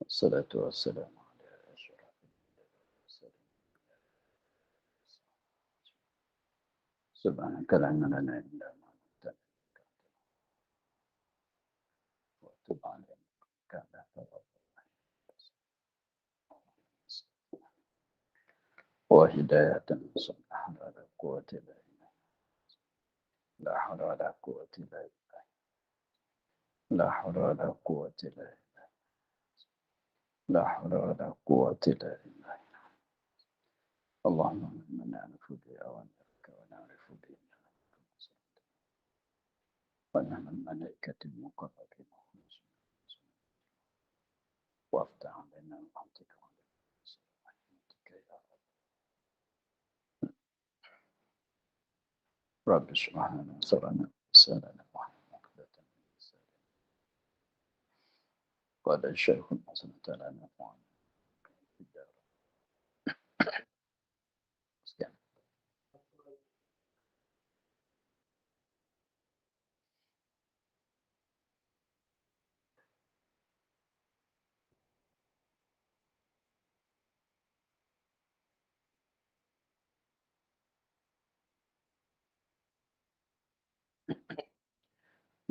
Wassalatu wassalamu ala asyrafil mursalin. Subhanaka la ilma lana illa ma 'allamtana wa tub 'alaina innaka antat tawwabur rahim. Wa hidayatan nasuha la quwwata illa billah. La hawla wa la quwwata illa billah. La hawla wa la quwwata illa billah. La hawla wa la quwwata illa billah. Allahumma inna na'rifu bi awamirika wa na'rifu bi wa nahnu al-malaikatu al-muqarrabin وافتح علينا رحمتك ورحمتك يا رب. رب اشرح لنا صدرنا ويسرنا واحلل عقدة من لساني. قال الشيخ الحسن تعالى نفعنا في الدار.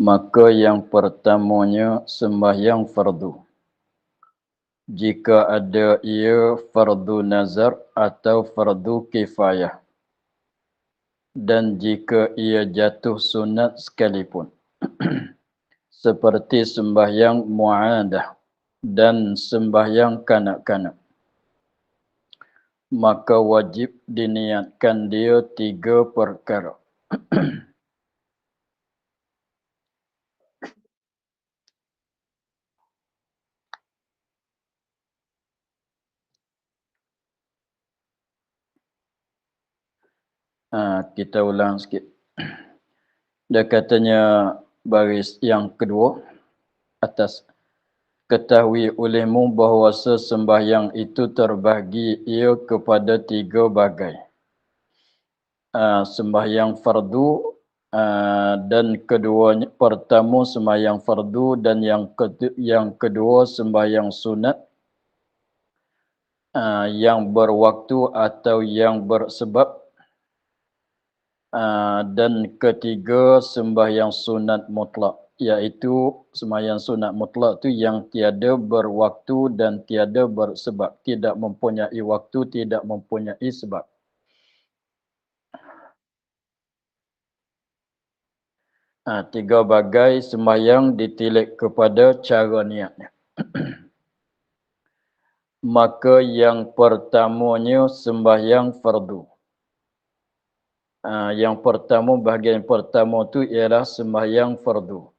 Maka yang pertamanya sembahyang fardu. Jika ada ia fardu nazar atau fardu kifayah. Dan jika ia jatuh sunat sekalipun. Seperti sembahyang mu'adah dan sembahyang kanak-kanak. Maka wajib diniatkan dia 3 perkara. Kita ulang sikit. Dia katanya baris yang kedua atas. Ketahui olehmu bahawa sembahyang itu terbahagi ia kepada 3 bagai. Sembahyang fardu dan keduanya, pertama sembahyang fardu dan yang kedua sembahyang sunat yang berwaktu atau yang bersebab. Dan ketiga sembahyang sunat mutlak, iaitu sembahyang sunat mutlak itu yang tiada berwaktu dan tiada bersebab, tidak mempunyai waktu, tidak mempunyai sebab. Tiga bagai sembahyang ditilik kepada cara niatnya. Maka yang pertamanya sembahyang fardu. Yang pertama, bahagian pertama tu ialah sembahyang fardu.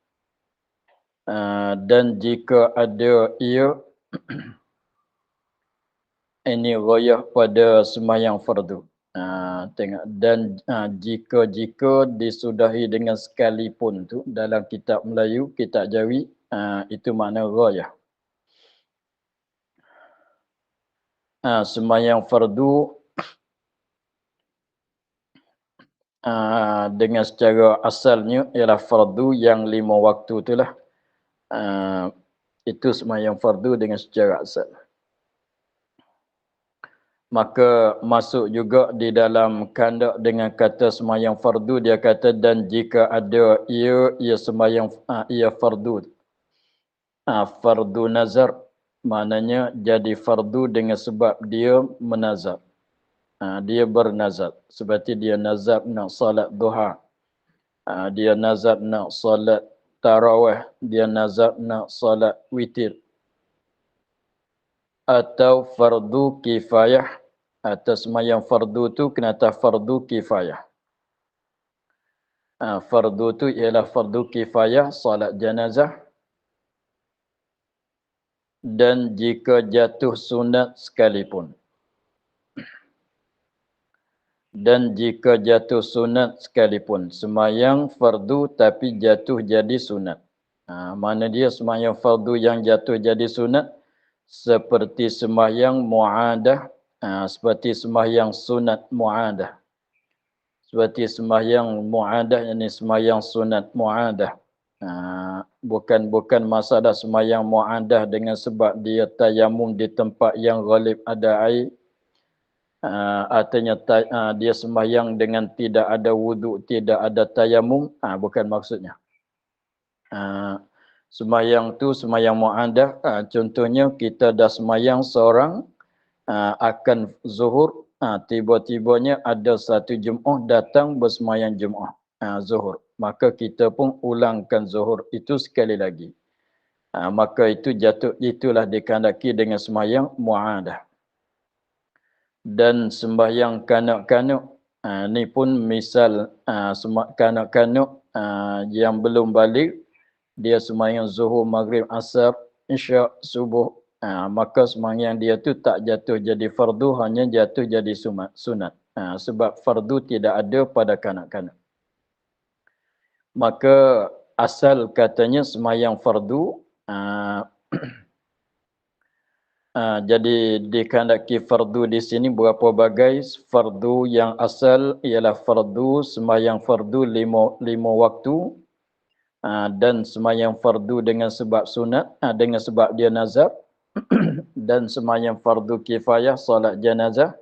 Dan jika ada ia, ini ghayah pada sembahyang fardu. Tengok. Dan jika disudahi dengan sekalipun tu dalam kitab Melayu, kitab Jawi, itu makna ghayah. Sembahyang fardu dengan secara asalnya ialah fardu yang 5 waktu itulah. Itu sembahyang fardu dengan secara asal. Maka masuk juga di dalam kandak dengan kata sembahyang fardu, dia kata dan jika ada ia sembahyang ia fardu. Fardu nazar maknanya jadi fardu dengan sebab dia menazar. Dia bernazar. Seperti dia nazar nak salat duha. Dia nazar nak salat tarawih. Dia nazar nak salat witir. Atau fardu kifayah. Atas sembahyang fardu tu kenapa fardu kifayah. Fardu tu ialah fardu kifayah, salat jenazah. Dan jika jatuh sunat sekalipun. Dan jika jatuh sunat sekalipun. Sembahyang fardu tapi jatuh jadi sunat. Mana dia sembahyang fardu yang jatuh jadi sunat? Seperti sembahyang mu'adah. Seperti sembahyang sunat mu'adah. Seperti sembahyang mu'adah, ini sembahyang sunat mu'adah. Bukan masalah semayang mu'adah dengan sebab dia tayamum di tempat yang ghalib ada air. Artinya dia semayang dengan tidak ada wuduk, tidak ada tayamum. Bukan maksudnya. Semayang tu semayang mu'adah. Contohnya kita dah semayang seorang akan zuhur. Tiba-tibanya ada satu jemaah datang bersemayang jemaah zuhur. Maka kita pun ulangkan zuhur itu sekali lagi. Maka itulah dikehendaki dengan semayang mu'adah. Dan sembahyang kanak-kanak, ni pun misal kanak-kanak yang belum balik, dia sembahyang zuhur, maghrib, asar, isyak, subuh, maka sembahyang dia tu tak jatuh jadi fardu, hanya jatuh jadi sunat. Sebab fardu tidak ada pada kanak-kanak. Maka asal katanya sembahyang fardu, jadi dikehendaki fardu di sini berapa bagai. Fardu yang asal ialah fardu sembahyang fardu lima waktu, dan sembahyang fardu dengan sebab sunat, dengan sebab dia nazar, dan sembahyang fardu kifayah solat jenazah,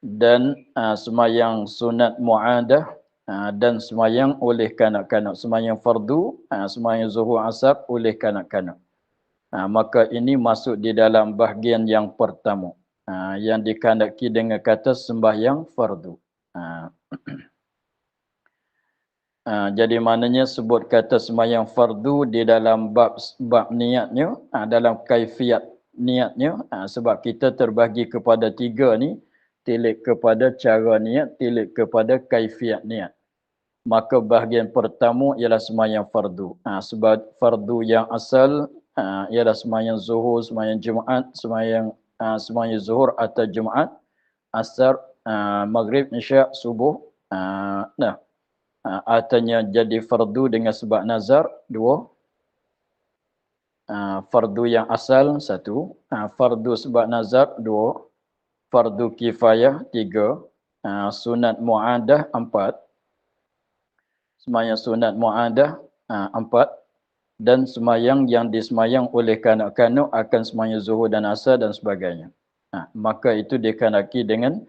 dan sembahyang sunat mu'adah, dan sembahyang oleh kanak-kanak. Sembahyang fardu, sembahyang zuhur asar oleh kanak-kanak. Maka ini masuk di dalam bahagian yang pertama, yang dikehendaki dengan kata sembahyang fardu. Jadi maknanya sebut kata sembahyang fardu di dalam bab niatnya, dalam kaifiat niatnya, sebab kita terbagi kepada tiga ni, tilik kepada cara niat, tilik kepada kaifiat niat. Maka bahagian pertama ialah sembahyang fardu. Sebab fardu yang asal ialah sembahyang zuhur, sembahyang Jumaat, sembahyang zuhur atau Jumaat, asar, maghrib, isyak, subuh. Artinya jadi fardu dengan sebab nazar, dua. Fardu yang asal, satu. Fardu sebab nazar, dua. Fardu kifayah, tiga. Sunat mu'adah, empat. Sembahyang sunat mu'adah, empat. Dan sembahyang yang disembahyang oleh kanak-kanak akan sembahyang zuhur dan asar dan sebagainya. Maka itu dikehendaki dengan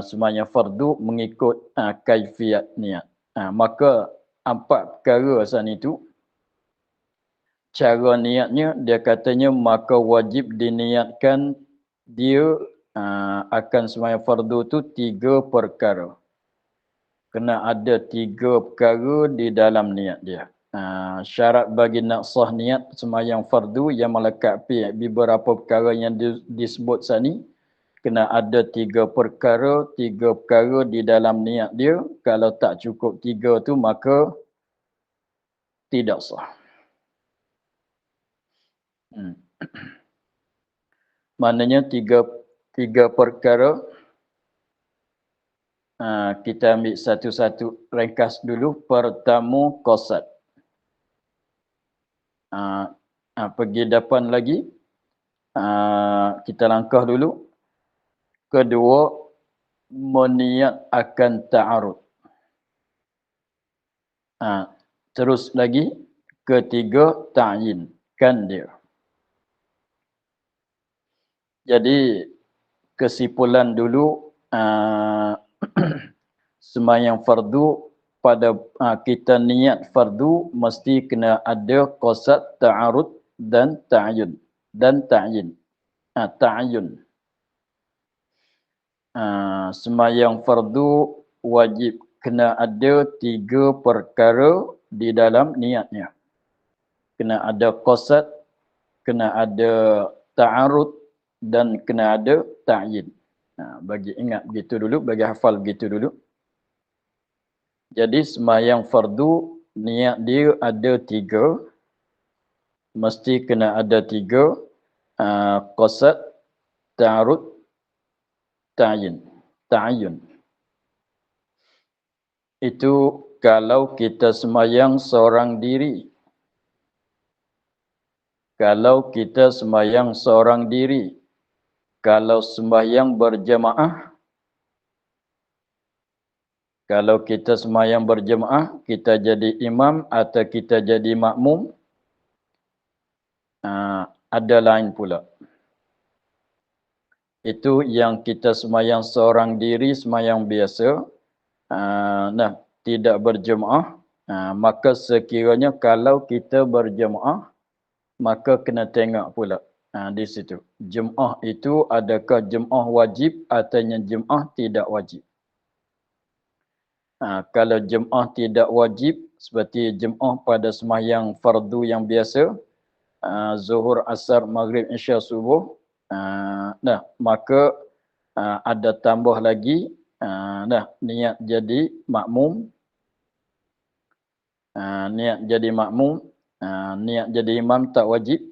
sembahyang fardu mengikut kaifiat niat. Maka empat perkara asal itu, cara niatnya, dia katanya maka wajib diniatkan dia akan sembahyang fardu tu tiga perkara. Kena ada tiga perkara di dalam niat dia. Syarat bagi nak sah niat sembahyang fardu yang melengkapi beberapa perkara yang disebut sini, kena ada tiga perkara di dalam niat dia. Kalau tak cukup tiga tu maka tidak sah. Maknanya tiga perkara. Kita ambil satu-satu, ringkas dulu. Pertama, qasad. Pergi depan lagi. Kita langkah dulu. Kedua, meniat akan ta'arud. Terus lagi. Ketiga, ta'yin. Kan dia. Jadi, kesimpulan dulu. Sembahyang fardu, pada kita niat fardu mesti kena ada qasad, ta'arud dan ta'yun dan ta'yin. Ta'yun. Sembahyang fardu wajib kena ada tiga perkara di dalam niatnya. Kena ada qasad, kena ada ta'arud dan kena ada ta'yin. Bagi ingat begitu dulu, bagi hafal begitu dulu. Jadi sembahyang fardu niat dia ada tiga. Mesti kena ada tiga. Qasad, ta'arud, ta'yun. Itu kalau kita sembahyang seorang diri. Kalau kita sembahyang seorang diri. Kalau sembahyang berjamaah, Kalau kita semayang berjemaah, kita jadi imam atau kita jadi makmum, ada lain pula. Itu yang kita semayang seorang diri, semayang biasa, tidak berjemaah, maka sekiranya kalau kita berjemaah, maka kena tengok pula di situ. Jemaah itu adakah jemaah wajib atau jemaah tidak wajib. Kalau jemaah tidak wajib, seperti jemaah pada sembahyang fardu yang biasa, zuhur, asar, maghrib, isya, subuh, maka ada tambah lagi, niat jadi makmum, niat jadi makmum, niat jadi imam tak wajib.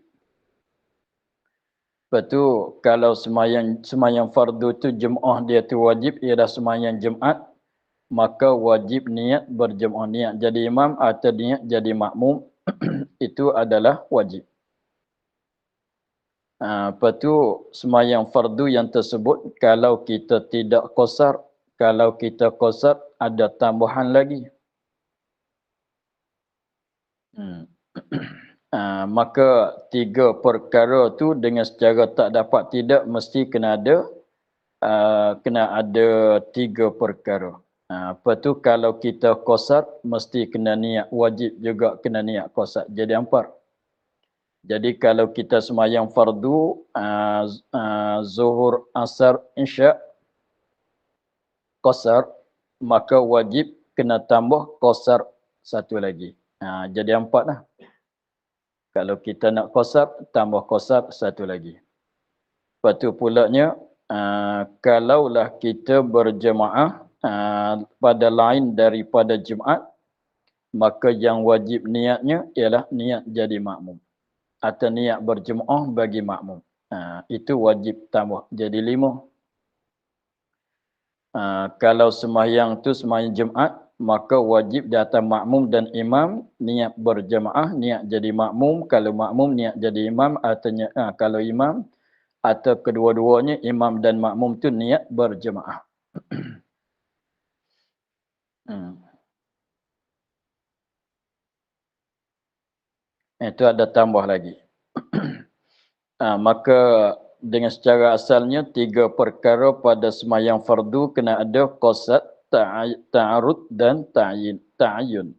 Lepas tu kalau sembahyang fardu tu jemaah dia tu wajib, ialah sembahyang Jumaat, maka wajib niat berjemaah, niat jadi imam atau niat jadi makmum itu adalah wajib. Lepas tu sembahyang fardu yang tersebut kalau kita tidak qasar, kalau kita qasar ada tambahan lagi. Maka tiga perkara tu dengan secara tak dapat tidak mesti kena ada tiga perkara. Lepas tu kalau kita qasar mesti kena niat, wajib juga kena niat qasar. Jadi empat. Jadi kalau kita sembahyang fardu, zuhur, asar, isya, qasar, maka wajib kena tambah qasar satu lagi. Jadi empat lah. Kalau kita nak qasar, tambah qasar satu lagi. Lepas tu pulaknya, kalaulah kita berjemaah pada lain daripada Jumaat, maka yang wajib niatnya ialah niat jadi makmum. Atau niat berjemaah bagi makmum. Itu wajib tambah. Jadi 5. Kalau sembahyang tu sembahyang Jumaat, maka wajib di atas makmum dan imam niat berjemaah, niat jadi makmum. Kalau makmum niat jadi imam, atau kalau imam atau kedua-duanya imam dan makmum tu niat berjemaah. Itu ada tambah lagi. Maka dengan secara asalnya 3 perkara pada sembahyang fardu kena ada qasad, ta'arud dan ta'ayun.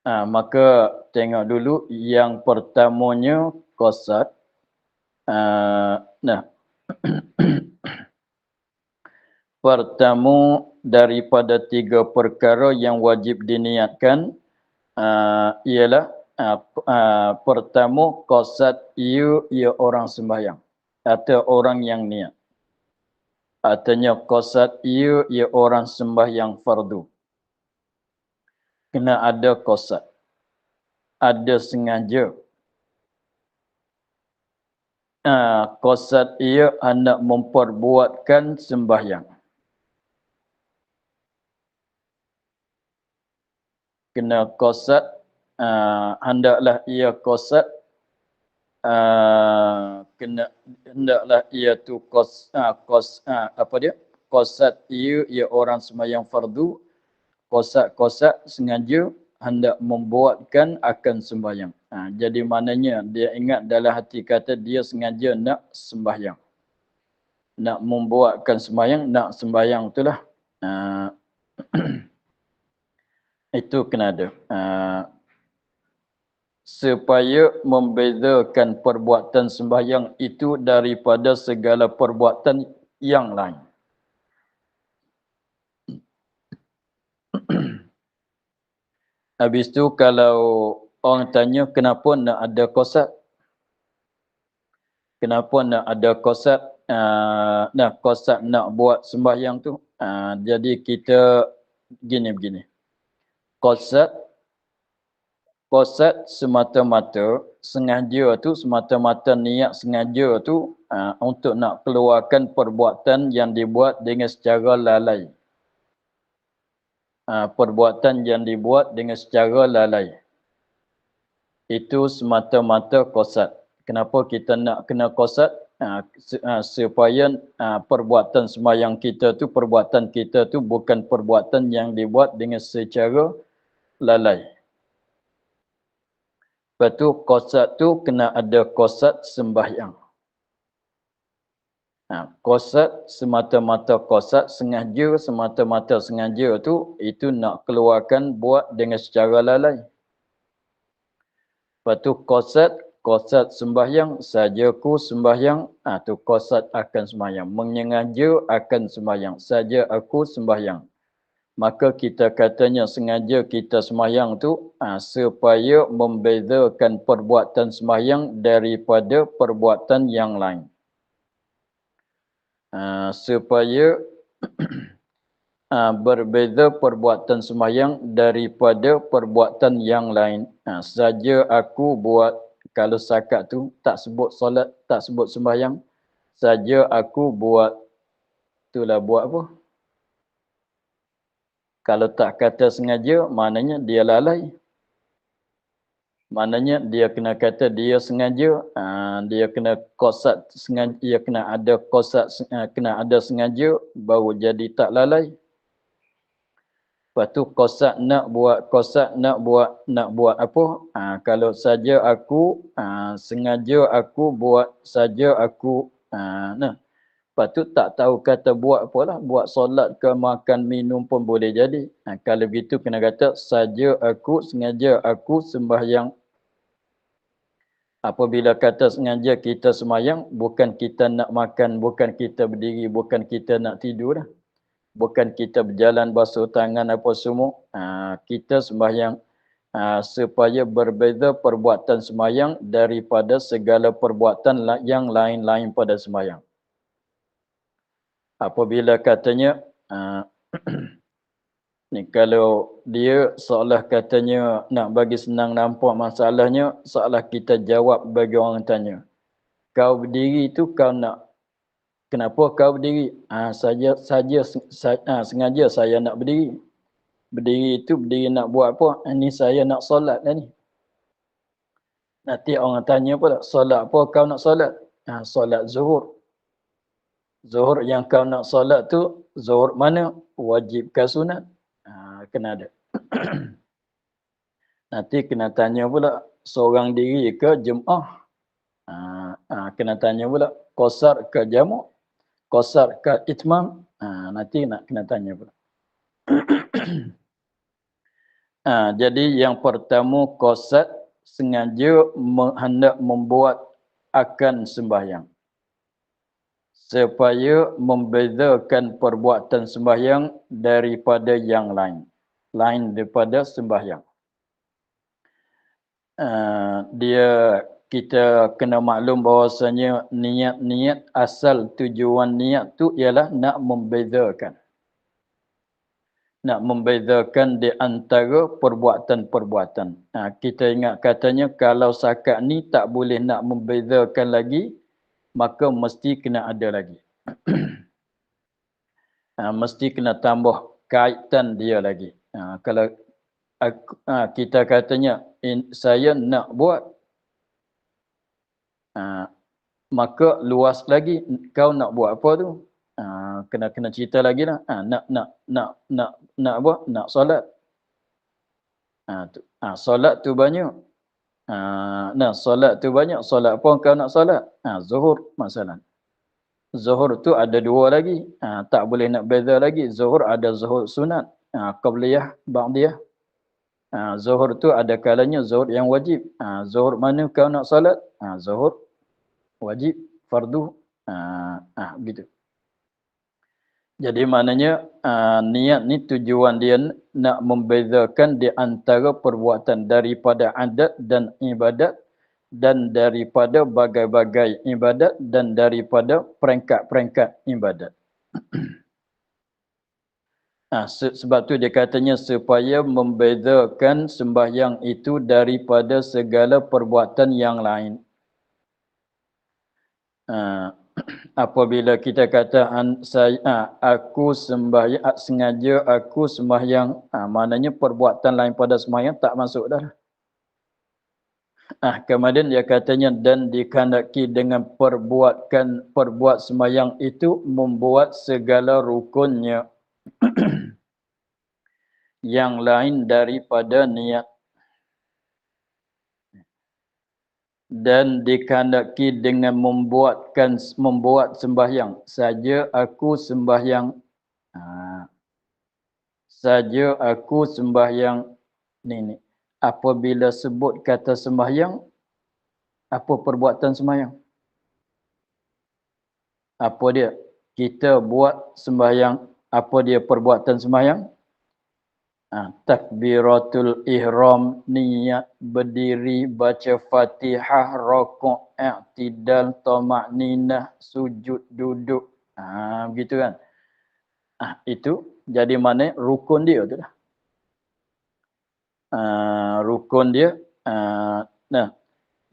Maka tengok dulu yang pertamanya qasad. Pertama daripada 3 perkara yang wajib diniatkan ialah pertama qasad ia orang sembahyang atau orang yang niat. Artinya qasad ia orang sembahyang fardu. Kena ada qasad. Ada sengaja. Qasad ia hendak memperbuatkan sembahyang. Kena qasad, hendaklah ia qasad, hendaklah ia tu qasad ia orang sembahyang fardu, qasad sengaja hendak membuatkan akan sembahyang. Jadi maknanya dia ingat dalam hati kata dia sengaja nak sembahyang. Nak membuatkan sembahyang, nak sembahyang itulah. Itu kena ada. Supaya membezakan perbuatan sembahyang itu daripada segala perbuatan yang lain. Habis tu kalau orang tanya kenapa nak ada qasad? Kenapa nak ada qasad? Qasad nak buat sembahyang tu. Jadi kita begini. Qasad semata-mata sengaja tu, semata-mata niat sengaja tu untuk nak keluarkan perbuatan yang dibuat dengan secara lalai. perbuatan yang dibuat dengan secara lalai. Itu semata-mata qasad. Kenapa kita nak kena qasad? Supaya perbuatan sembahyang kita tu, perbuatan kita tu bukan perbuatan yang dibuat dengan secara lalai. Lepas tu qasad tu kena ada qasad sembahyang. Qasad semata-mata qasad, sengaja semata-mata sengaja tu, itu nak keluarkan buat dengan secara lalai. Lepas tu qasad sembahyang, sajaku sembahyang, tu qasad akan sembahyang. Menyengaja akan sembahyang, saja aku sembahyang. Maka kita katanya sengaja kita sembahyang tu supaya membezakan perbuatan sembahyang daripada perbuatan yang lain. Supaya berbeza perbuatan sembahyang daripada perbuatan yang lain. Saja aku buat, kalau sakat tu tak sebut solat, tak sebut sembahyang, saja aku buat, itulah buat apa? Kalau tak kata sengaja, maknanya dia lalai. Maknanya dia kena kata dia sengaja, dia kena qasad sengaja, dia kena ada qasad, kena ada sengaja, baru jadi tak lalai. Lepas tu qasad nak buat apa? Kalau saja aku, sengaja aku buat, saja aku, nah. Lepas tu tak tahu kata buat apalah, buat solat ke makan minum pun boleh jadi. Kalau gitu kena kata saja aku, sengaja aku sembahyang. Apabila kata sengaja kita sembahyang, bukan kita nak makan, bukan kita berdiri, bukan kita nak tidur dah. Bukan kita berjalan basuh tangan apa semua. Kita sembahyang supaya berbeza perbuatan sembahyang daripada segala perbuatan yang lain-lain pada sembahyang. Apabila katanya ni, kalau dia seolah katanya nak bagi senang nampak masalahnya, seolah kita jawab bagi orang tanya. Kau berdiri tu kau nak, kenapa kau berdiri? Sengaja saya nak berdiri. Berdiri itu berdiri nak buat apa? Ini saya nak solat dah ni. Nanti orang tanya pula, solat apa kau nak solat? Solat zuhur. Zuhur yang kau nak solat tu, zuhur mana? Wajib ke sunat? Kena ada. Nanti kena tanya pula, seorang diri ke jemaah? Kena tanya pula, qasar ke jamu'? Qasar ke itmam? Nanti nak kena tanya pula. Jadi yang pertama qasad, sengaja hendak membuat akan sembahyang. Supaya membezakan perbuatan sembahyang daripada yang lain. Lain daripada sembahyang. Kita kena maklum bahawasanya niat asal tujuan niat tu ialah nak membezakan. Nak membezakan di antara perbuatan-perbuatan. Kita ingat katanya kalau sakat ni tak boleh nak membezakan lagi, maka mesti kena ada lagi. Mesti kena tambah kaitan dia lagi. Kalau kita katanya saya nak buat, maka luas lagi, kau nak buat apa tu? Kena cerita lagi lah. Nak buat, nak solat. Solat tu banyak. Solat tu banyak. Solat apa kau nak solat? Zuhur masalah. Zuhur tu ada dua lagi. Tak boleh nak beza lagi. Zuhur ada zuhur sunat. Qabliyah, ba'diyah. Zuhur tu ada kalanya zuhur yang wajib. Zuhur mana kau nak solat? Zuhur wajib, fardu. Gitu. Jadi maknanya niat ni tujuan dia nak membezakan di antara perbuatan daripada adat dan ibadat, dan daripada bagai-bagai ibadat, dan daripada perangkat-perangkat ibadat. Sebab tu dia katanya supaya membezakan sembahyang itu daripada segala perbuatan yang lain. apabila kita kata aku sembahyang, sengaja aku sembahyang, maknanya perbuatan lain pada sembahyang tak masuk dah. Kemudian dia katanya dan dikehendaki dengan perbuat sembahyang itu membuat segala rukunnya yang lain daripada niat. Dan dikehendaki dengan membuat sembahyang saja aku sembahyang, saja aku sembahyang ni apabila sebut kata sembahyang, apa perbuatan sembahyang, apa dia, kita buat sembahyang, apa dia perbuatan sembahyang? Takbiratul ihram, niat berdiri, baca Fatihah, rukuk, i'tidal, tama'ninah, sujud, duduk. Begitu kan? Itu jadi mana rukun dia tu dah. Rukun dia.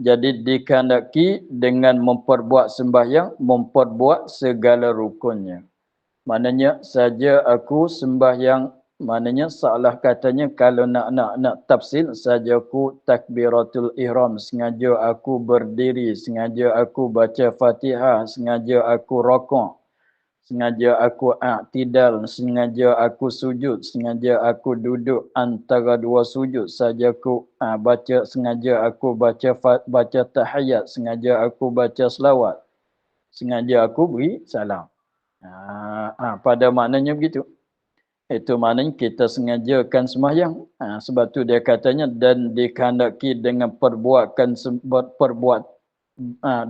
Jadi dikehendaki dengan memperbuat sembahyang, memperbuat segala rukunnya. Maknanya saja aku sembahyang, maknanya salah katanya kalau nak tafsir, saja aku takbiratul ihram, sengaja aku berdiri, sengaja aku baca Fatihah, sengaja aku rukuk, sengaja aku i'tidal, sengaja aku sujud, sengaja aku duduk antara dua sujud, saja aku sengaja aku baca tahiyat, sengaja aku baca selawat, sengaja aku beri salam. Pada maknanya begitu. Itu maknanya kita sengajakan sembahyang. Sebab tu dia katanya dan dikehendaki dengan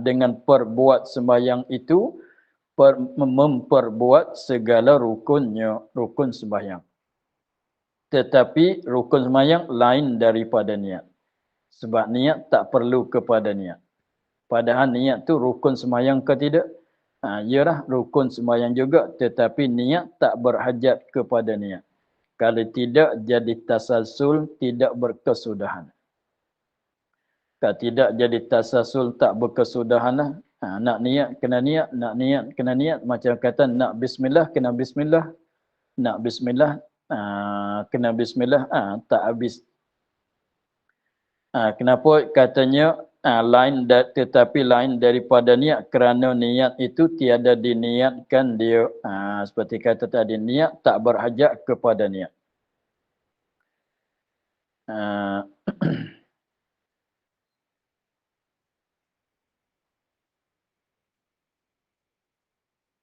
dengan perbuat sembahyang itu memperbuat segala rukunnya, rukun sembahyang. Tetapi rukun sembahyang lain daripada niat. Sebab niat tak perlu kepada niat. Padahal niat tu rukun sembahyang ke tidak? Iyalah rukun sembahyang juga, tetapi niat tak berhajat kepada niat. Kalau tidak jadi tasalsul, tidak berkesudahan. Kalau tidak jadi tasalsul, tak berkesudahan lah. Nak niat, kena niat. Nak niat, kena niat. Macam kata nak bismillah, kena bismillah. Nak bismillah, kena bismillah. Tak habis. Kenapa katanya tetapi lain daripada niat, kerana niat itu tiada diniatkan dia. Seperti kata tadi, niat tak berhajat kepada niat.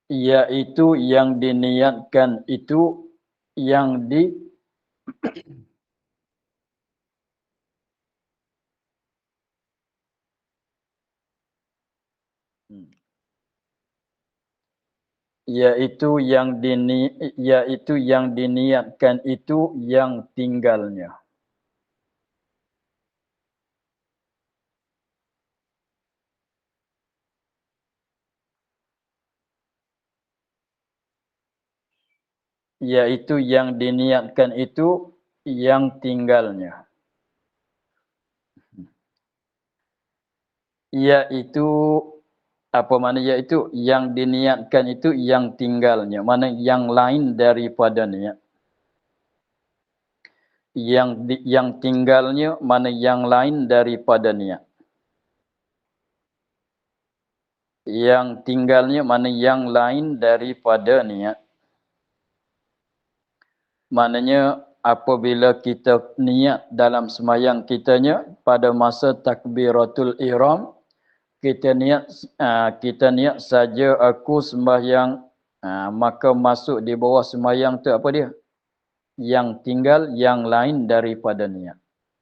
Iaitu yang diniatkan itu yang yaitu yang diniatkan itu yang tinggalnya. Yaitu yang diniatkan itu yang tinggalnya. Yaitu apa makna iaitu yang diniatkan itu yang tinggalnya, mana yang lain daripada niat. Yang tinggalnya mana yang lain daripada niat. Yang tinggalnya mana yang lain daripada niat. Maknanya apabila kita niat dalam sembahyang kitanya pada masa takbiratul ihram, kita niat saja aku sembahyang, maka masuk di bawah sembahyang tu apa dia? Yang tinggal yang lain daripada niat.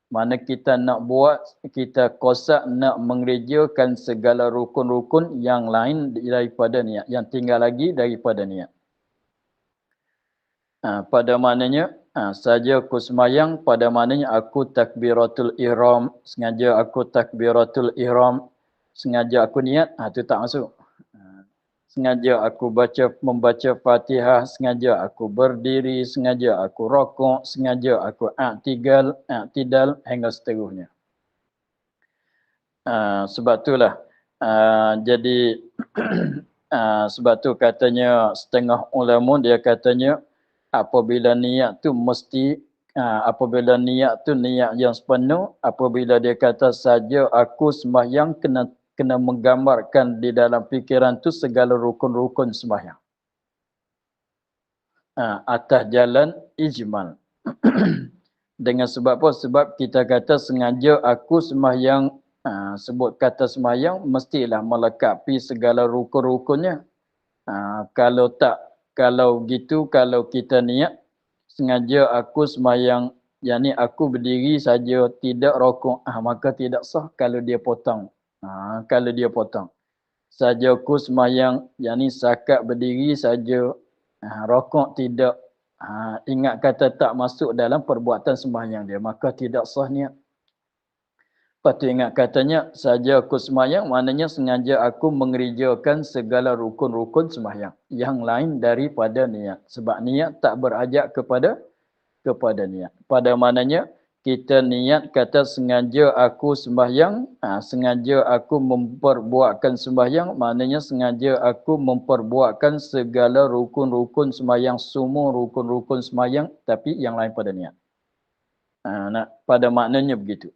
Mana kita nak buat, kita kosak nak mengerjakan segala rukun-rukun yang lain daripada niat, yang tinggal lagi daripada niat. Pada maknanya saja aku sembahyang, pada maknanya aku takbiratul ihram, sengaja aku takbiratul ihram, sengaja aku niat, itu tak masuk. Sengaja aku membaca Fatihah, sengaja aku berdiri, sengaja aku rukuk, sengaja aku i'tidal hingga seterusnya. Sebab itulah jadi Sebab tu katanya setengah ulama dia katanya apabila niat tu mesti apabila niat tu niat yang sepenuh, apabila dia kata saja aku sembahyang kena menggambarkan di dalam fikiran tu segala rukun-rukun sembahyang. Atas jalan ijmal. Dengan sebab apa? Sebab kita kata sengaja aku sembahyang, sebut kata sembahyang mestilah melengkapi segala rukun-rukunnya. Kalau gitu, kalau kita niat sengaja aku sembahyang, yakni aku berdiri saja tidak rokok, maka tidak sah kalau dia potong. Kalau dia potong. Saja aku sembahyang, yakni sakat berdiri saja, rokok tidak, ingat kata tak masuk dalam perbuatan sembahyang dia, maka tidak sah niat. Lepas tu ingat katanya, saja aku sembahyang, maknanya sengaja aku mengerjakan segala rukun-rukun sembahyang. Yang lain daripada niat. Sebab niat tak berajak kepada niat. Pada maknanya, kita niat kata sengaja aku sembahyang, sengaja aku memperbuatkan sembahyang, maknanya sengaja aku memperbuatkan segala rukun-rukun sembahyang, semua rukun-rukun sembahyang, tapi yang lain pada niat. Pada maknanya begitu.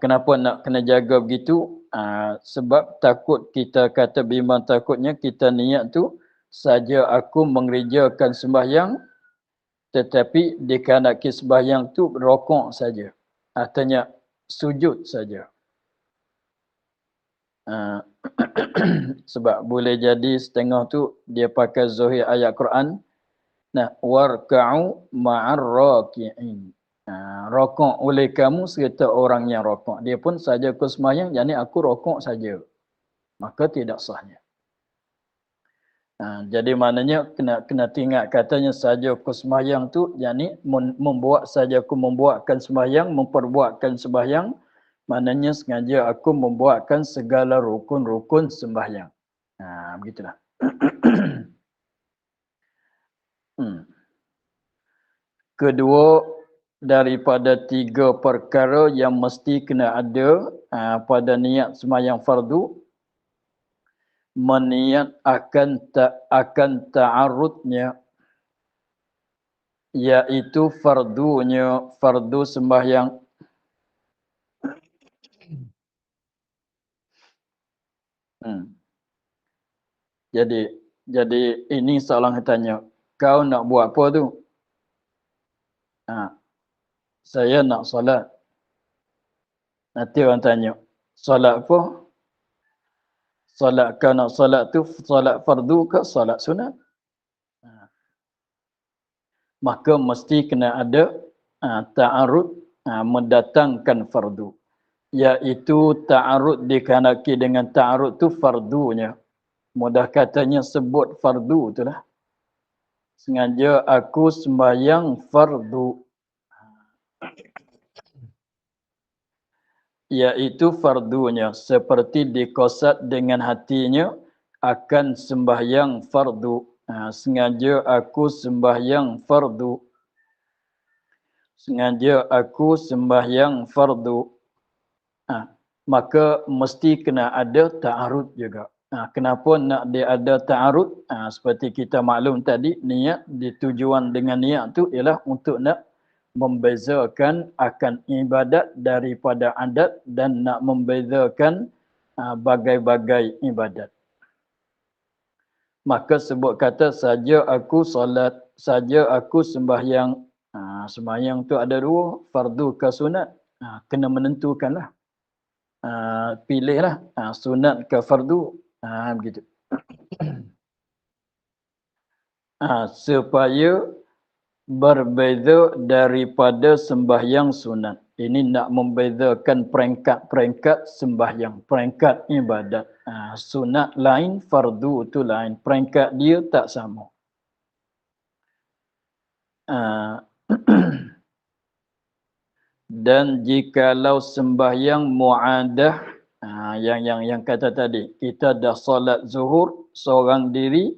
Kenapa nak kena jaga begitu? Sebab takut kita kata bimbang takutnya kita niat tu saja aku mengerjakan sembahyang tetapi dikehendaki sembahyang tu rokok saja. Artinya sujud saja. Sebab boleh jadi setengah tu dia pakai zahir ayat Quran. Warka'u ma'ar raki'in. Rokok oleh kamu serta orang yang rokok. Dia pun saja aku sembahyang, yakni aku rokok saja. Maka tidak sahnya. Jadi maknanya kena ingat katanya saja aku sembahyang tu, yakni membuatkan sembahyang, memperbuatkan sembahyang, maknanya sengaja aku membuatkan segala rukun-rukun sembahyang. Begitulah. Kedua, daripada 3 perkara yang mesti kena ada pada niat sembahyang fardu, meniat akan ta'arudnya, iaitu fardu sembahyang. Jadi ini seorang tanya, kau nak buat apa tu? Saya nak solat. Nanti orang tanya, solat apa? Solat kau nak solat tu solat fardu ke solat sunat? Maka mesti kena ada ta'arud mendatangkan fardu. Iaitu ta'arud dikehendaki dengan ta'arud tu fardunya. Mudah katanya sebut fardu itulah. Sengaja aku sembahyang fardu. Iaitu fardunya. Seperti dikosat dengan hatinya akan sembahyang fardu. Sengaja aku sembahyang fardu. Sengaja aku sembahyang fardu. Maka mesti kena ada ta'arud juga. Kenapa nak dia ada ta'arud? Seperti kita maklum tadi, niat, tujuan dengan niat tu ialah untuk nak membezakan akan ibadat daripada adat dan nak membezakan bagai-bagai ibadat. Maka sebut kata saja aku solat, saja aku sembahyang. Sembahyang tu ada 2, fardu ke sunat. Kena menentukanlah. Pilihlah sunat ke fardu. Begitu. Supaya berbeza daripada sembahyang sunat. Ini nak membezakan peringkat-peringkat sembahyang, peringkat ibadat. Sunat lain, fardu itu lain. Peringkat dia tak sama. Dan jikalau sembahyang mu'adah, yang kata tadi, kita dah solat zuhur seorang diri,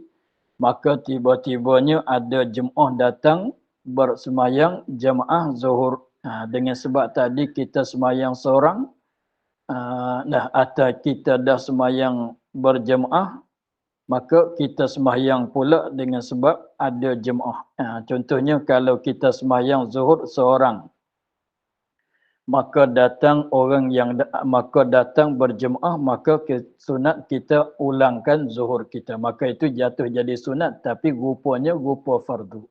maka tiba-tibanya ada jemaah datang bersemayang jemaah zuhur. Dengan sebab tadi kita semayang seorang, atau kita dah sembahyang berjemaah, maka kita sembahyang pula dengan sebab ada jemaah. Contohnya kalau kita sembahyang zuhur seorang, maka datang berjemaah, maka sunat kita ulangkan zuhur kita. Maka itu jatuh jadi sunat, tapi rupanya rupa fardu.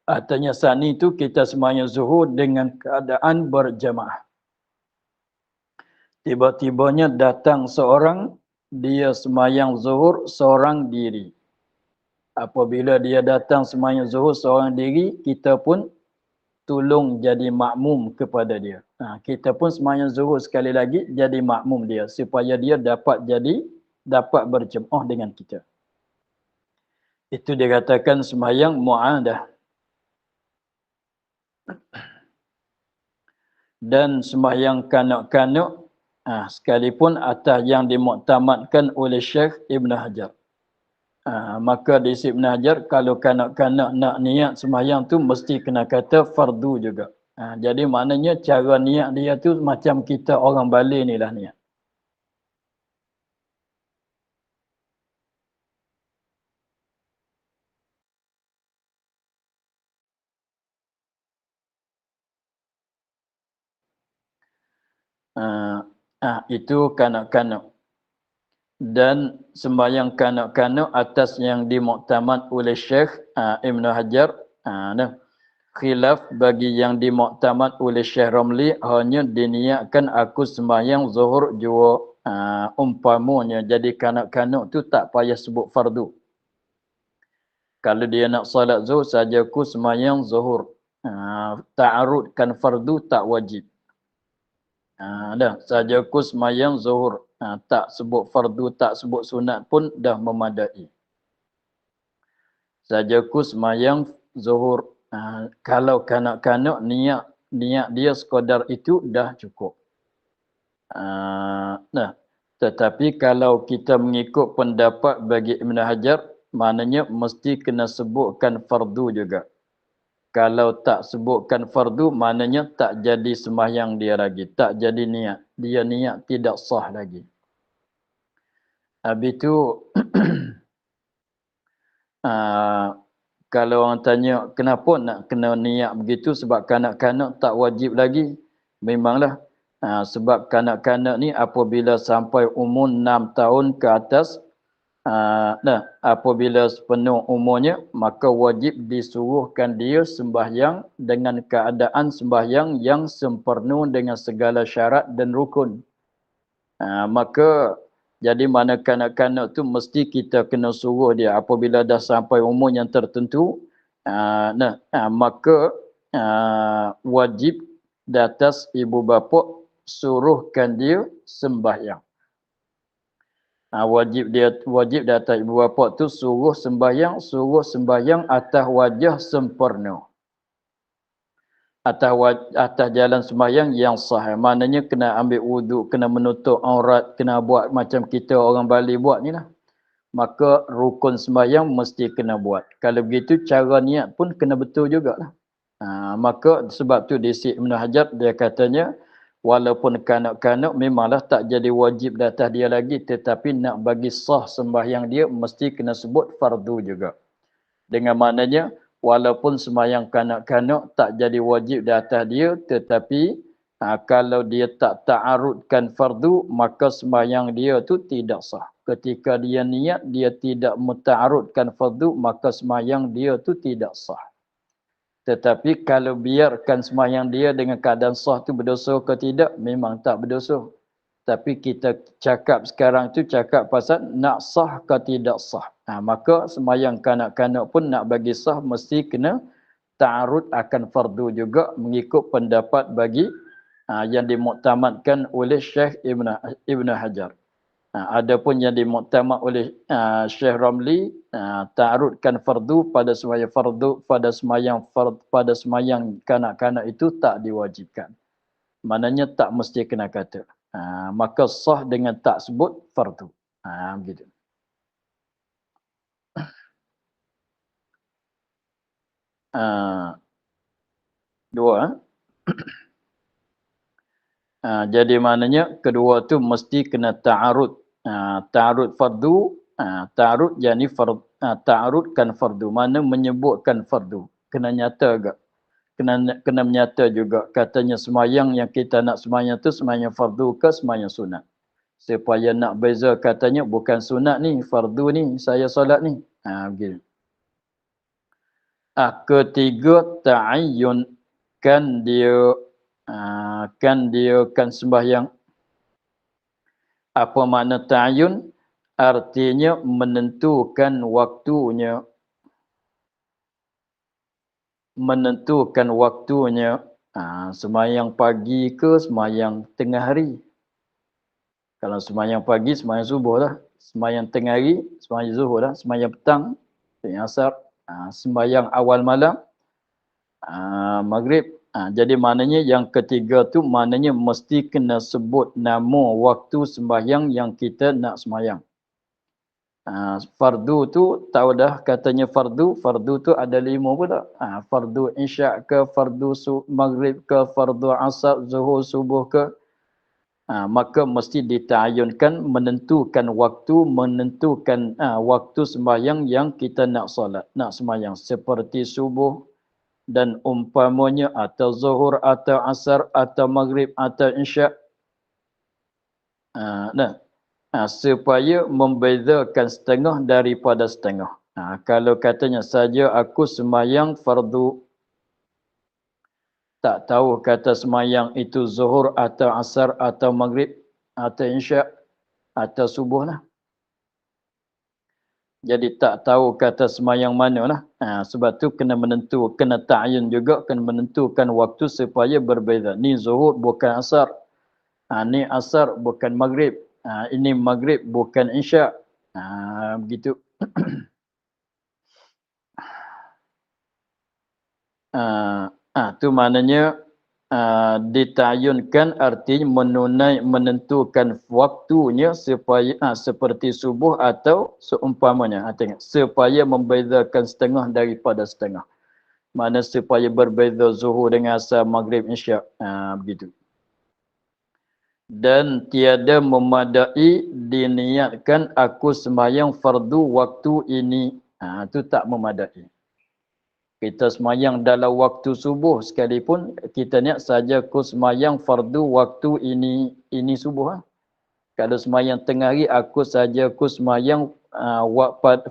Artinya sani itu kita sembahyang zuhur dengan keadaan berjemaah. Tiba-tibanya datang seorang, dia sembahyang zuhur seorang diri. Apabila dia datang sembahyang zuhur seorang diri, kita pun tolong jadi makmum kepada dia. Kita pun sembahyang zuhur sekali lagi jadi makmum dia supaya dia dapat berjemaah dengan kita. Itu dikatakan sembahyang mu'adah. Dan sembahyang kanak-kanak sekalipun atas yang dimuktamadkan oleh Syekh Ibn Hajar. Maka di sini Ibn Hajar, kalau kanak-kanak nak niat sembahyang tu mesti kena kata fardu juga. Jadi maknanya cara niat dia tu macam kita orang Bali ni lah niat. Itu kanak-kanak. Dan sembahyang kanak-kanak atas yang dimuktamad oleh Syekh Ibn Hajar, khilaf bagi yang dimuktamad oleh Syekh Ramli, hanya diniatkan aku sembahyang zuhur jua umpamanya. Jadi kanak-kanak tu tak payah sebut fardu. Kalau dia nak salat zuhur saja aku sembahyang zuhur. Ta'arudkan fardu tak wajib. Dah saja aku sembahyang zuhur. Tak sebut fardu, tak sebut sunat pun dah memadai. Saja aku sembahyang zuhur. Kalau kanak-kanak niat dia sekadar itu dah cukup. Tetapi kalau kita mengikut pendapat bagi Ibn Hajar, maknanya mesti kena sebutkan fardu juga. Kalau tak sebutkan fardu, maknanya tak jadi sembahyang dia lagi. Tak jadi niat. Dia niat tidak sah lagi. Habis itu, kalau orang tanya kenapa nak kena niat begitu, sebab kanak-kanak tak wajib lagi. Memanglah. Sebab kanak-kanak ni apabila sampai umur 6 tahun ke atas, apabila sepenuh umurnya, maka wajib disuruhkan dia sembahyang dengan keadaan sembahyang yang sempurna dengan segala syarat dan rukun. Maka jadi mana kanak-kanak tu mesti kita kena suruh dia apabila dah sampai umur yang tertentu, maka wajib di atas ibu bapa suruhkan dia sembahyang. Wajib di atas ibu bapa tu suruh sembahyang atas wajah sempurna. Atas jalan sembahyang yang sah. Maknanya kena ambil wuduk, kena menutup aurat, kena buat macam kita orang Bali buat ni lah. Maka rukun sembahyang mesti kena buat. Kalau begitu cara niat pun kena betul jugalah. Maka sebab tu di Ibn Hajar dia katanya, walaupun kanak-kanak memanglah tak jadi wajib di atas dia lagi, tetapi nak bagi sah sembahyang dia mesti kena sebut fardu juga. Dengan maknanya walaupun sembahyang kanak-kanak tak jadi wajib di atas dia, tetapi kalau dia tak ta'arudkan fardu, maka sembahyang dia tu tidak sah. Ketika dia niat dia tidak menta'arudkan fardu, maka sembahyang dia tu tidak sah. Tetapi kalau biarkan sembahyang dia dengan keadaan sah tu berdosa ke tidak, memang tak berdosa. Tapi kita cakap sekarang tu cakap pasal nak sah ke tidak sah. Maka sembahyang kanak-kanak pun nak bagi sah mesti kena ta'arud akan fardu juga mengikut pendapat bagi yang dimuktamadkan oleh Syekh Ibn Hajar. Adapun yang dimuktamad oleh Syekh Ramli, ta'arudkan fardu pada sembahyang kanak-kanak itu tak diwajibkan. Maknanya tak mesti kena kata. Maka sah dengan tak sebut fardu. Begitu. Dua. Jadi maknanya kedua tu mesti kena ta'arud. Ta'arud fardu, ta'arud yani ta'arudkan fardu. Mana menyebutkan fardu. Kena nyata agak. Kena menyata juga. Katanya semayang yang kita nak semayang tu semayang fardu ke semayang sunat. Supaya nak beza katanya bukan sunat ni, fardu ni, saya solat ni. Begitu. Ketiga ta'ayyun kan dia kan sembahyang. Apa makna ta'ayyun? Artinya menentukan waktunya. Menentukan waktunya. Sembahyang pagi ke sembahyang tengah hari. Kalau sembahyang pagi, sembahyang subuh lah. Sembahyang tengah hari, sembahyang zuhur lah. Sembahyang petang, sembahyang asar. Sembahyang awal malam, maghrib. Jadi maknanya yang ketiga tu maknanya mesti kena sebut nama waktu sembahyang yang kita nak sembahyang. Fardu tu tahu dah katanya fardu. Fardu tu ada 5 pula. Fardu isyak ke, fardu maghrib ke, fardu asar, zuhur, subuh ke. Maka mesti ditayunkan menentukan waktu sembahyang yang kita nak solat, nak sembahyang seperti subuh dan umpamanya atau zuhur atau asar atau maghrib atau isyak. Supaya membezakan setengah daripada setengah. Kalau katanya saja aku sembahyang fardu, tak tahu kata sembahyang itu zuhur atau asar atau maghrib atau isyak atau subuh lah. Jadi tak tahu kata sembahyang mana lah. Sebab tu kena ta'ayun juga, kena menentukan waktu supaya berbeza. Ni zuhur bukan asar. Ni asar bukan maghrib. Ini maghrib bukan isyak. Begitu. Tu maknanya ditayunkan artinya menentukan waktunya supaya seperti subuh atau seumpamanya. Tengok, supaya membezakan setengah daripada setengah. Mana supaya berbeza zuhur dengan asar, maghrib, isyak. Begitu. Dan tiada memadai diniatkan aku sembahyang fardu waktu ini. Itu tak memadai. Kita semayang dalam waktu subuh sekalipun, kita niat saja aku semayang fardu waktu ini subuh. Kalau semayang tengah hari, aku semayang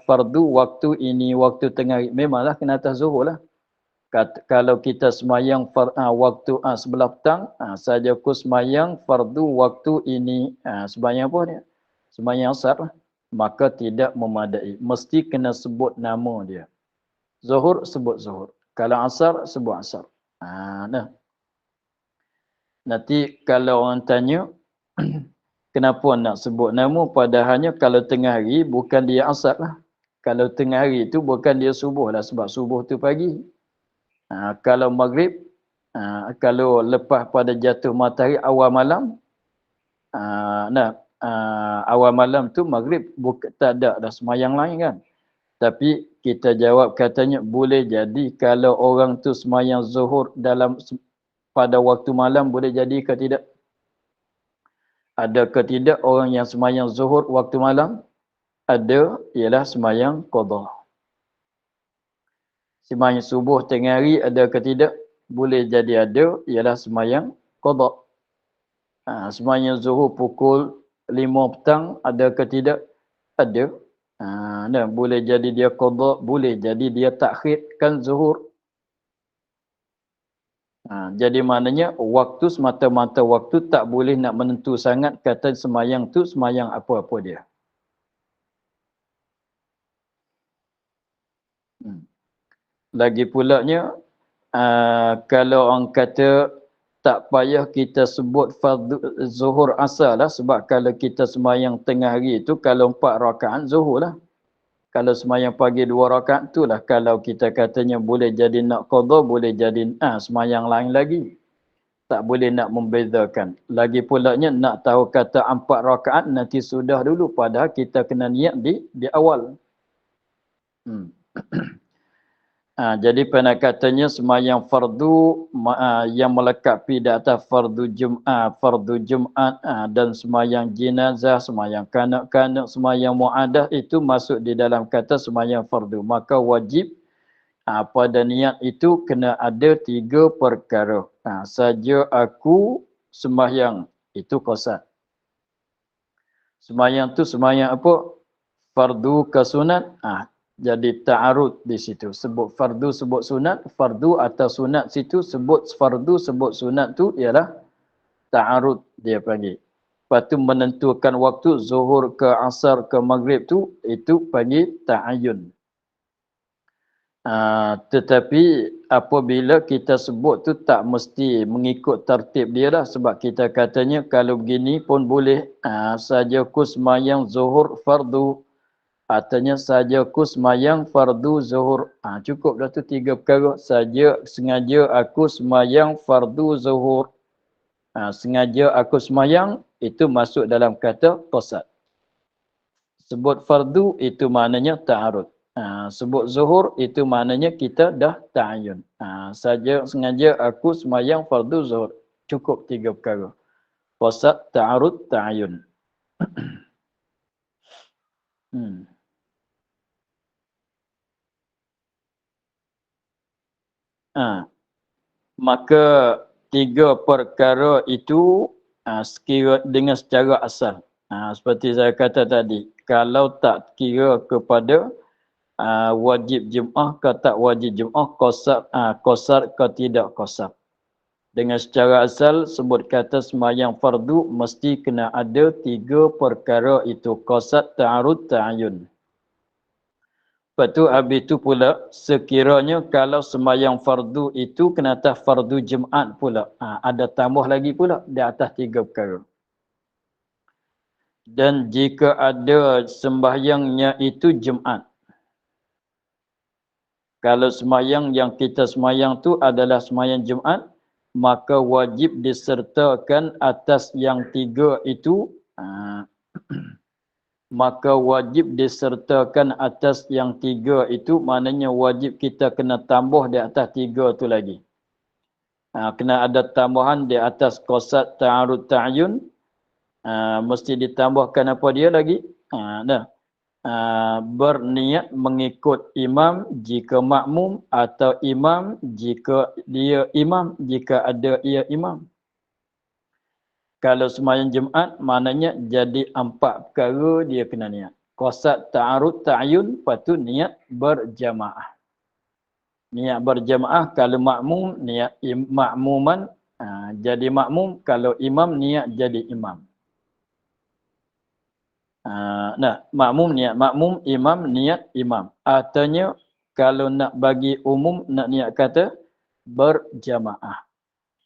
fardu waktu ini, waktu tengah hari. Memanglah kena atas zuhur lah. Kalau kita semayang waktu sebelah petang, saja aku semayang fardu waktu ini. Semayang apa dia? Semayang asar lah. Maka tidak memadai. Mesti kena sebut nama dia. Zuhur sebut zuhur. Kalau asar sebut asar. Nanti kalau orang tanya kenapa nak sebut nama, padahalnya kalau tengah hari bukan dia asar lah. Kalau tengah hari itu bukan dia subuh lah, sebab subuh tu pagi. Kalau maghrib, kalau lepas pada jatuh matahari awal malam, awal malam tu maghrib tak ada dah semayang lain kan. Tapi kita jawab katanya boleh jadi kalau orang tu semayang zuhur pada waktu malam boleh jadi ke tidak? Ada ke tidak orang yang semayang zuhur waktu malam? Ada, ialah semayang qadha. Semayang subuh tengah hari ada ke tidak? Boleh jadi ada, ialah semayang qadha. Semayang zuhur pukul 5 petang ada ke tidak? Ada. Boleh jadi dia qadha, boleh jadi dia takhirkan zuhur. Jadi maknanya waktu semata-mata waktu, tak boleh nak menentu sangat kata semayang tu semayang apa-apa dia. Lagi pulanya kalau orang kata tak payah kita sebut fardu zuhur asar lah, sebab kalau kita semayang tengah hari itu kalau 4 rakaat zuhur lah. Kalau semayang pagi 2 rakaat itulah kalau kita katanya boleh jadi nak qadha, boleh jadi semayang lain lagi. Tak boleh nak membezakan. Lagi pulanya nak tahu kata 4 rakaat nanti sudah dulu, padahal kita kena niat di awal. Jadi pendekatannya sembahyang fardu yang melengkapi di atas fardu Jumaat dan sembahyang jenazah, sembahyang kanak-kanak, sembahyang muadah itu masuk di dalam kata sembahyang fardu. Maka wajib pada niat itu kena ada 3 perkara. Saja aku sembahyang itu qasad. Sembahyang tu sembahyang apa? Fardu ke sunat. Jadi ta'arud di situ. Sebut fardu, sebut sunat. Fardu atau sunat situ sebut fardu, sebut sunat tu ialah ta'arud dia panggil. Lepas tu menentukan waktu zuhur ke asar ke maghrib tu, itu panggil ta'ayun. Tetapi apabila kita sebut tu tak mesti mengikut tertib dia lah. Sebab kita katanya kalau begini pun boleh. Saja ku sembahyang zuhur fardu. Artinya saja aku semayang fardu zuhur. Cukup dah tu 3 perkara. Sengaja aku semayang fardu zuhur. Sengaja aku semayang itu masuk dalam kata qasad. Sebut fardu itu maknanya ta'arud. Sebut zuhur itu maknanya kita dah ta'ayun. Sengaja aku semayang fardu zuhur. Cukup 3 perkara. Qasad, ta'arud, ta'ayun. Maka 3 perkara itu dengan secara asal. Seperti saya kata tadi, kalau tak kira kepada wajib Jumaat ke tak wajib Jumaat, qasar ke tidak qasar. Dengan secara asal sebut kata sembahyang fardu mesti kena ada 3 perkara itu, qasad, ta'arud, ta'ayun. Lepas tu habis tu pula sekiranya kalau sembahyang fardu itu kena atas fardu Jumaat pula. Ada tambah lagi pula di atas 3 perkara. Dan jika ada sembahyangnya itu Jumaat. Kalau sembahyang yang kita sembahyang tu adalah sembahyang Jumaat, maka wajib disertakan atas yang 3 itu maka wajib disertakan atas yang 3 itu, maknanya wajib kita kena tambah di atas 3 tu lagi. Kena ada tambahan di atas qasad, ta'arud, ta'ayun. Mesti ditambahkan apa dia lagi? Berniat mengikut imam jika makmum, atau imam jika dia imam, jika ada ia imam. Kalau sembahyang Jumaat, maknanya jadi 4 perkara dia kena niat. Qasad, ta'arud, ta'ayun, lepas tu niat berjamaah. Niat berjamaah kalau makmum, niat makmuman, jadi makmum. Kalau imam, niat jadi imam. Makmum niat makmum, imam niat imam. Artinya, kalau nak bagi umum, nak niat kata berjamaah.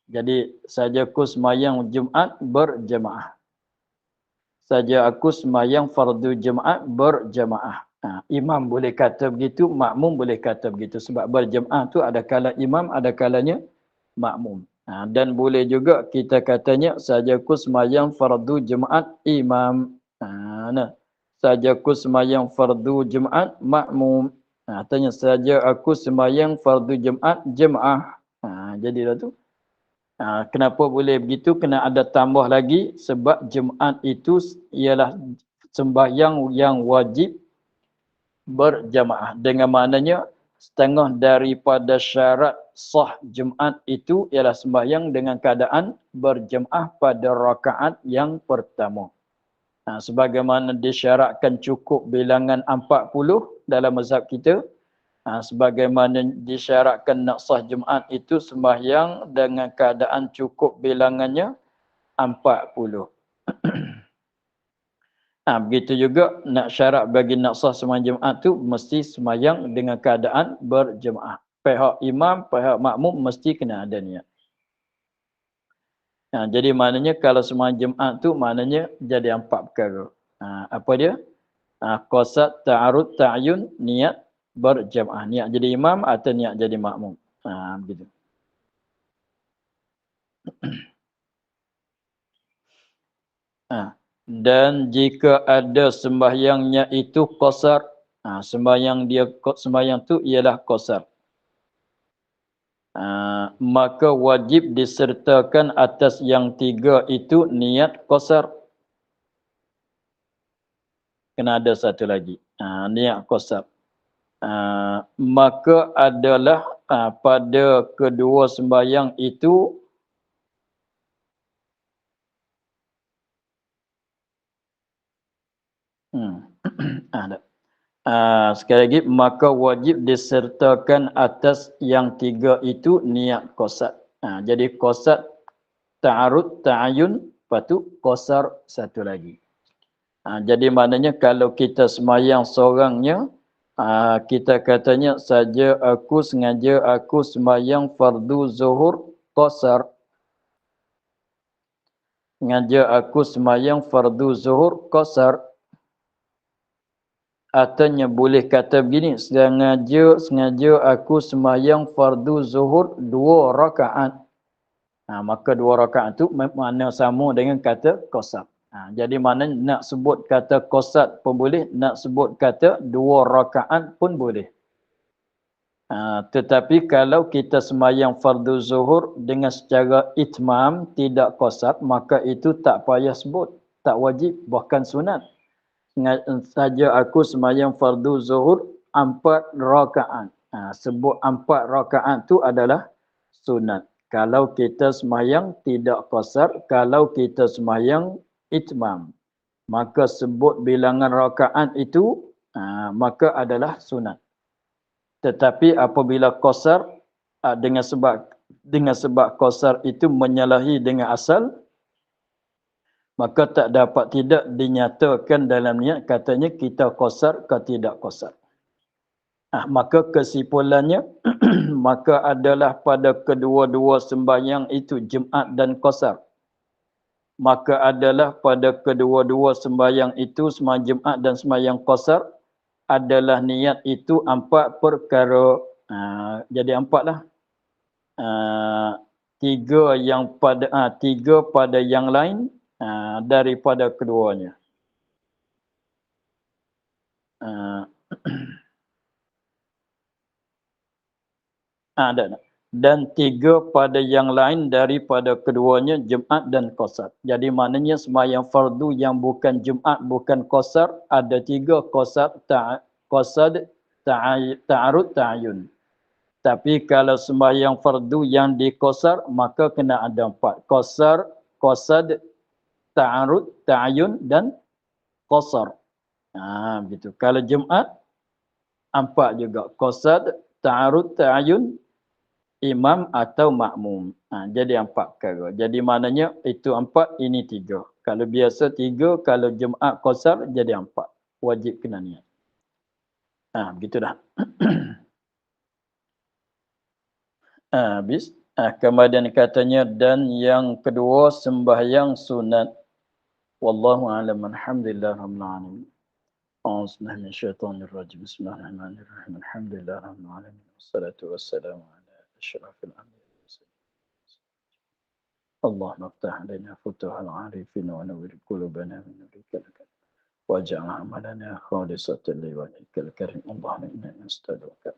Jadi saja aku sembahyang Jumaat berjamaah. Saja aku sembahyang fardu Jumaat berjamaah. Imam boleh kata begitu, makmum boleh kata begitu. Sebab berjamaah tu ada kala imam, ada kalanya makmum. Dan boleh juga kita katanya saja aku sembahyang fardu Jumaat imam. Saja aku sembahyang fardu Jumaat makmum. Artinya saja aku sembahyang fardu Jumaat jemaah. Jadilah tu. Kenapa boleh begitu? Kena ada tambah lagi sebab Jumaat itu ialah sembahyang yang wajib berjamaah. Dengan maknanya setengah daripada syarat sah Jumaat itu ialah sembahyang dengan keadaan berjamaah pada rakaat yang pertama. Sebagaimana disyaratkan cukup bilangan 40 dalam mazhab kita. Sebagaimana disyaratkan nak sah Jumaat itu sembahyang dengan keadaan cukup bilangannya 40. Begitu juga nak syarat bagi nak sah sembahyang Jumaat tu mesti sembahyang dengan keadaan berjemaah. Pihak imam, pihak makmum mesti kena ada niat. Jadi maknanya kalau sembahyang Jumaat tu maknanya jadi 4 perkara. Apa dia? Qasad, ta'arud, ta'ayun, niat berjamaah. Niat jadi imam atau niat jadi makmum. Begitu. Dan jika ada sembahyangnya itu qasar, sembahyang tu ialah qasar. Maka wajib disertakan atas yang tiga itu niat qasar. Kena ada satu lagi. Niat qasar. Maka adalah pada kedua sembahyang itu ada. Sekali lagi, maka wajib disertakan atas yang tiga itu niat qasad. Jadi qasad, ta'arud, ta'ayun, lepas tu qasar satu lagi. Jadi maknanya kalau kita semayang seorangnya, kita katanya saja aku sengaja aku semayang fardu zuhur qasar. Sengaja aku semayang fardu zuhur qasar. Artinya boleh kata begini, sengaja aku semayang fardu zuhur 2 rakaat. Maka 2 rakaat itu makna sama dengan kata qasar. Jadi mana nak sebut kata qasar pun boleh, nak sebut kata 2 rakaat pun boleh. Tetapi kalau kita semayang fardu zuhur dengan secara itmam, tidak qasar, maka itu tak payah sebut. Tak wajib, bahkan sunat. Saja aku semayang fardu zuhur 4 rakaat. Sebut 4 rakaat tu adalah sunat. Kalau kita semayang tidak qasar, kalau kita semayang itmam, maka sebut bilangan rakaat itu maka adalah sunat. Tetapi apabila qasar dengan sebab qasar itu menyalahi dengan asal, maka tak dapat tidak dinyatakan dalam niat katanya kita qasar ke tidak qasar. Maka kesimpulannya maka adalah pada kedua-dua sembahyang itu Jumaat dan qasar. Maka adalah pada kedua-dua sembahyang itu sembahyang Jumaat dan sembahyang qasar adalah niat itu 4 perkara. Jadi 4 lah. 3 pada yang lain daripada keduanya. Dan 3 pada yang lain daripada keduanya Jumaat dan qasar. Jadi maknanya sembahyang fardu yang bukan Jumaat, bukan qasar, ada 3 qasar, qasad, ta'arud, ta'ayun. Tapi kalau sembahyang fardu yang diqasar, maka kena ada 4. Qasar, qasad, ta'arud, ta'ayun dan qasar. Begitu. Kalau Jumaat, 4 juga. Qasad, ta'arud, ta'ayun, imam atau makmum. Jadi 4 perkara. Jadi maknanya itu 4, ini 3. Kalau biasa 3, kalau Jumaat qasar jadi 4. Wajib kena niat. Begitu dah. Habis. Kemudian katanya dan yang kedua sembahyang sunat. Wallahu a'lam. Alhamdulillahirabbil alamin. A'udzubillahi minasyaitonir rajim. Bismillahirrahmanirrahim. Alhamdulillahirabbil alamin. Wassalatu wassalamu ala asyrafil anbiya'i. اللهم افتح علينا فتوح العارفين ونور قلوبنا من نورك الكريم واجعل عملنا خالصة لوجهك الكريم اللهم إنا نستودعك